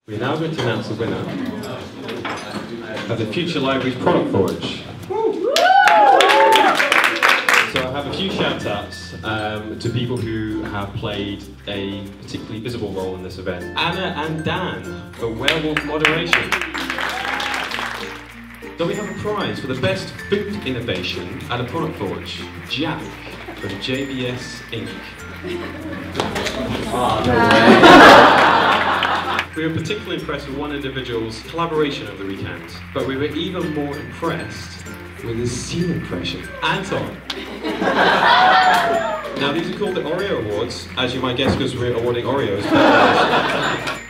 We're now going to announce the winner of the Future Libraries Product Forge. So I have a few shout-outs to people who have played a particularly visible role in this event. Anna and Dan for Werewolf Moderation. So we have a prize for the best food innovation at a product forge. Jack from JBS Inc. Oh, no way. We were particularly impressed with one individual's collaboration over the weekend, but we were even more impressed with his scene impression. Anton. Now these are called the Oreo Awards, as you might guess because we're awarding Oreos.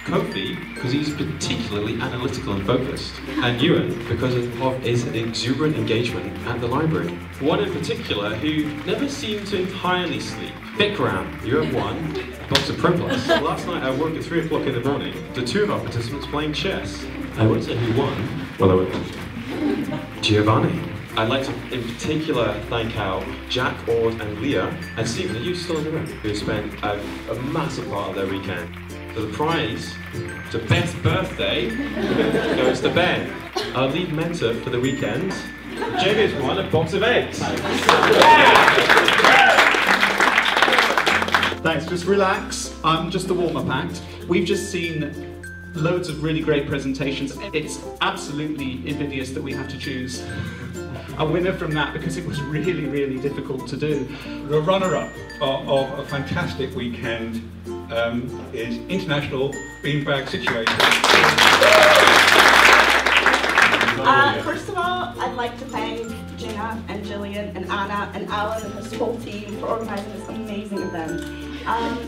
Kofi, because he's particularly analytical and focused. And Ewan, because of his exuberant engagement at the library. One in particular who never seemed to entirely sleep. Vikram, you have won a box of Pro Plus. Last night I woke at 3 o'clock in the morning to 2 of our participants playing chess. I won't say who won, well I won't. Giovanni. I'd like to, in particular, thank out Jack, Ord, and Leah, and Stephen, are you still in the room? Who spent a massive part of their weekend. So the prize, to best birthday, goes to Ben, our lead mentor for the weekend. JB has won a box of eggs. Thanks, just relax. I'm just the warm-up act. We've just seen loads of really great presentations. It's absolutely invidious that we have to choose a winner from that because it was really, really difficult to do. The runner-up of a fantastic weekend is International Beanbag Situation. First of all, I'd like to thank Gina and Jillian and Anna and Alan and his whole team for organizing this amazing event.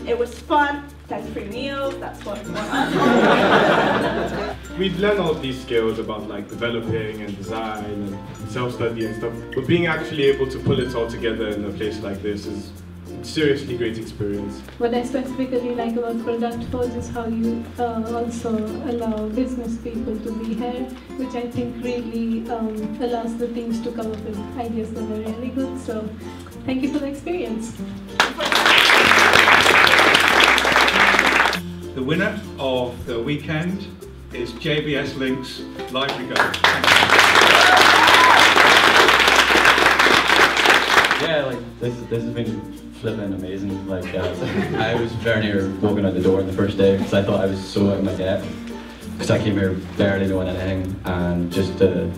It was fun, 10 free meals, that's what we want. We've learned all of these skills about like developing and design and self-study and stuff, but being actually able to pull it all together in a place like this is a seriously great experience. What I specifically like about Product Forge is how you also allow business people to be here, which I think really allows the teams to come up with ideas that are really good. So thank you for the experience. The winner of the weekend is JBS Link's Library Go. Yeah, like this has been flipping amazing. Like I was very near walking out the door on the first day because I thought I was so out of my depth. Because I came here barely knowing anything, and just to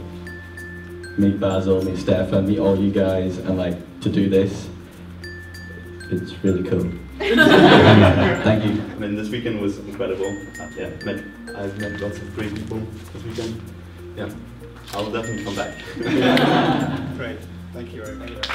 meet Basil, meet Stefan, meet all you guys, and like to do this, it's really cool. Thank you. I mean, this weekend was incredible. Yeah, I've met lots of great people this weekend. Yeah, I'll definitely come back. Great. Thank you very much.